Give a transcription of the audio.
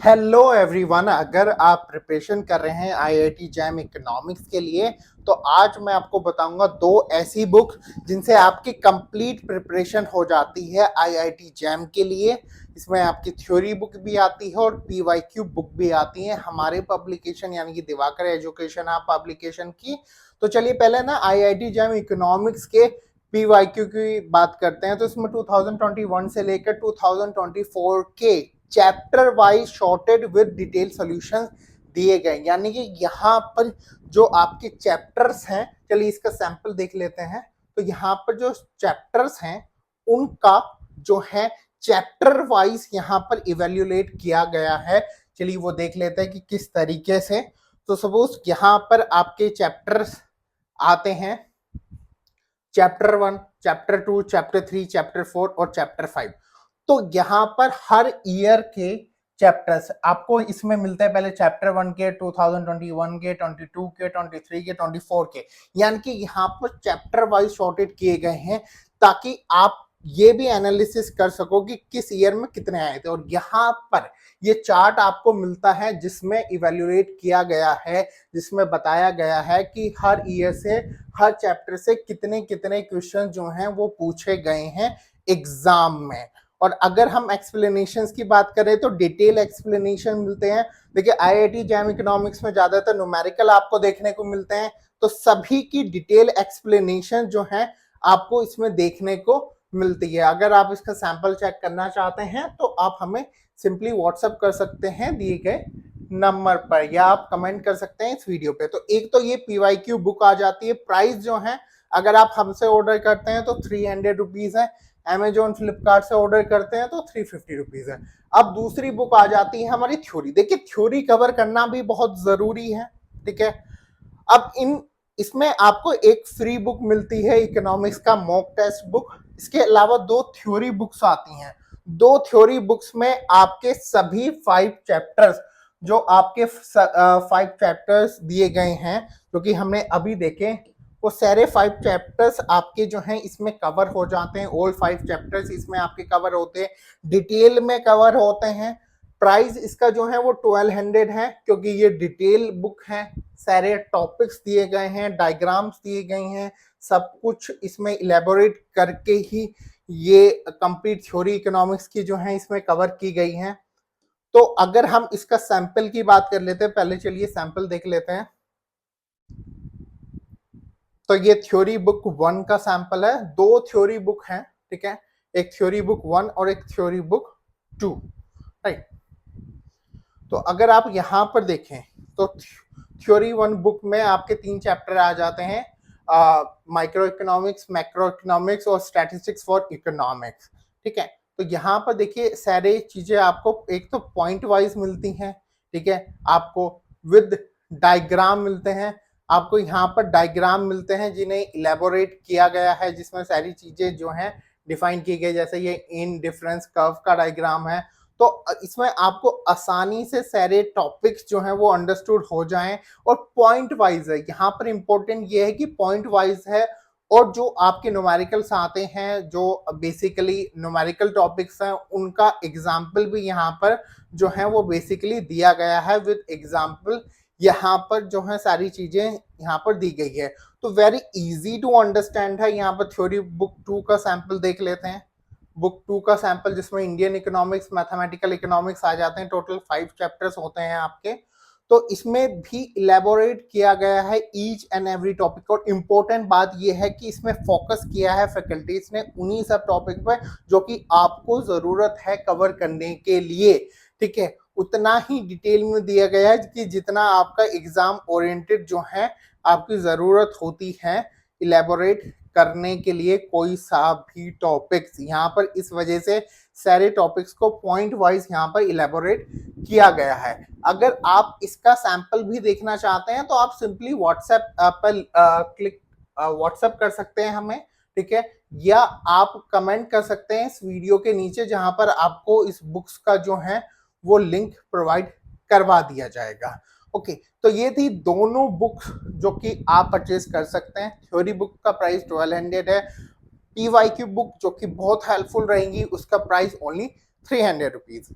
Hello everyone. अगर आप preparation कर रहे हैं आईआईटी जैम इकोनॉमिक्स के लिए तो आज मैं आपको बताऊंगा दो ऐसी बुक जिनसे आपकी कंप्लीट प्रिपरेशन हो जाती है आईआईटी जैम के लिए। इसमें आपकी थ्योरी बुक भी आती है और पीवाईक्यू बुक भी आती है हमारे पब्लिकेशन यानी कि दिवाकर एजुकेशन आप पब्लिकेशन की। तो चलिए पहले ना आईआईटी जैम इकोनॉमिक्स के पीवाईक्यू की बात करते हैं। तो इसमें 2021 से लेकर 2024 के chapter wise shorted with detail solutions दिए गए, यानी कि यहाँ पर जो आपके चैप्टर्स हैं, चलिए इसका सैंपल देख लेते हैं। तो यहाँ पर जो चैप्टर्स हैं उनका जो है चैप्टर वाइज यहाँ पर इवेल्युएट किया गया है। चलिए वो देख लेते हैं कि किस तरीके से। तो सपोज यहाँ पर आपके चैप्टर्स आते हैं चैप्टर 1, चैप्टर 2, चैप्टर 3, चैप्टर 4 और चैप्टर 5। तो यहाँ पर हर ईयर के चैप्टर्स आपको इसमें मिलते हैं। पहले चैप्टर 1 के 2021 के, 22 के, 23 के, 24 के, यानी कि यहाँ पर चैप्टर वाइज शॉर्टेड किए गए हैं ताकि आप ये भी एनालिसिस कर सको कि किस ईयर में कितने आए थे। और यहाँ पर ये चार्ट आपको मिलता है जिसमें इवेल्युएट किया गया है, जिसमें बताया गया है कि हर ईयर से हर चैप्टर से कितने कितने क्वेश्चन जो हैं वो पूछे गए हैं एग्जाम में। और अगर हम एक्सप्लेनेशंस की बात करें तो डिटेल एक्सप्लेनेशन मिलते हैं। देखिए आईआईटी जैम इकोनॉमिक्स में ज्यादातर न्यूमेरिकल आपको देखने को मिलते हैं, तो सभी की डिटेल एक्सप्लेनेशन जो है आपको इसमें देखने को मिलती है। अगर आप इसका सैंपल चेक करना चाहते हैं तो आप हमें सिंपली व्हाट्सएप कर सकते हैं दिए गए नंबर पर, या आप कमेंट कर सकते हैं इस वीडियो पे। तो एक तो ये पीवाईक्यू बुक आ जाती है। प्राइस जो है अगर आप हमसे ऑर्डर करते हैं तो 300 रुपीज है, अमेजोन फ्लिपकार्ट से ऑर्डर करते हैं तो 350 रुपीज है। अब दूसरी बुक आ जाती है हमारी थ्योरी। देखिए थ्योरी कवर करना भी बहुत जरूरी है, ठीक है। अब इसमें आपको एक फ्री बुक मिलती है इकोनॉमिक्स का मॉक टेस्ट बुक। इसके अलावा दो थ्योरी बुक्स आती हैं। दो थ्योरी बुक्स में आपके सभी 5 चैप्टर्स जो आपके 5 चैप्टर्स दिए गए हैं जो कि हमने अभी देखे, वो सारे 5 चैप्टर्स आपके जो हैं इसमें कवर हो जाते हैं। ऑल 5 चैप्टर्स इसमें आपके कवर होते हैं, डिटेल में कवर होते हैं। प्राइस इसका जो है वो 1200 है क्योंकि ये डिटेल बुक है। सारे टॉपिक्स दिए गए हैं, डायग्राम्स दिए गए हैं, सब कुछ इसमें इलेबोरेट करके ही ये कंप्लीट थ्योरी इकोनॉमिक्स की जो है इसमें कवर की गई है। तो अगर हम इसका सैंपल की बात कर लेते हैं, पहले चलिए सैंपल देख लेते हैं। तो ये थ्योरी बुक 1 का सैंपल है। दो थ्योरी बुक हैं, ठीक है, एक थ्योरी बुक 1 और एक थ्योरी बुक 2, राइट। तो अगर आप यहां पर देखें तो थ्योरी 1 बुक में आपके 3 चैप्टर आ जाते हैं, माइक्रो इकोनॉमिक्स, मैक्रो इकोनॉमिक्स और स्टैटिस्टिक्स फॉर इकोनॉमिक्स, ठीक है। तो यहाँ पर देखिए सारे चीजें आपको एक तो पॉइंट वाइज मिलती हैं, ठीक है, आपको विद डायग्राम मिलते हैं, आपको यहाँ पर डायग्राम मिलते हैं जिन्हें इलेबोरेट किया गया है, जिसमें सारी चीजें जो हैं डिफाइन की गई। जैसे ये इन डिफरेंस कर्व का डायग्राम है, तो इसमें आपको आसानी से सारे टॉपिक्स जो हैं वो अंडरस्टूड हो जाएं। और पॉइंट वाइज है, यहाँ पर इंपॉर्टेंट ये है कि पॉइंट वाइज है। और जो आपके न्यूमेरिकल्स आते हैं, जो बेसिकली न्यूमेरिकल टॉपिक्स हैं, उनका एग्जाम्पल भी यहाँ पर जो है वो बेसिकली दिया गया है विद एग्जाम्पल। यहाँ पर जो है सारी चीजें यहाँ पर दी गई है, तो वेरी इजी टू अंडरस्टैंड है। यहाँ पर थ्योरी बुक 2 का सैंपल देख लेते हैं। बुक 2 का सैंपल जिसमें इंडियन इकोनॉमिक्स, मैथमेटिकल इकोनॉमिक्स आ जाते हैं। टोटल 5 चैप्टर्स होते हैं आपके। तो इसमें भी इलेबोरेट किया गया है ईच एंड एवरी टॉपिक। और इम्पोर्टेंट बात यह है कि इसमें फोकस किया है फैकल्टीज ने उन्हीं सब टॉपिक पर जो कि आपको जरूरत है कवर करने के लिए, ठीक है। उतना ही डिटेल में दिया गया है कि जितना आपका एग्जाम ओरिएंटेड जो है आपकी जरूरत होती है इलेबोरेट करने के लिए कोई सा भी टॉपिक्स यहाँ पर। इस वजह से सारे टॉपिक्स को पॉइंट वाइज यहाँ पर इलेबोरेट किया गया है। अगर आप इसका सैंपल भी देखना चाहते हैं तो आप सिंपली व्हाट्सएप पर व्हाट्सएप कर सकते हैं हमें, ठीक है, या आप कमेंट कर सकते हैं इस वीडियो के नीचे जहां पर आपको इस बुक्स का जो है वो लिंक प्रोवाइड करवा दिया जाएगा। ओके, तो ये थी दोनों बुक्स जो कि आप परचेज कर सकते हैं। थ्योरी बुक का प्राइस 1200 है। पीवाईक्यू बुक जो कि बहुत हेल्पफुल रहेंगी उसका प्राइस ओनली 300 रुपीज।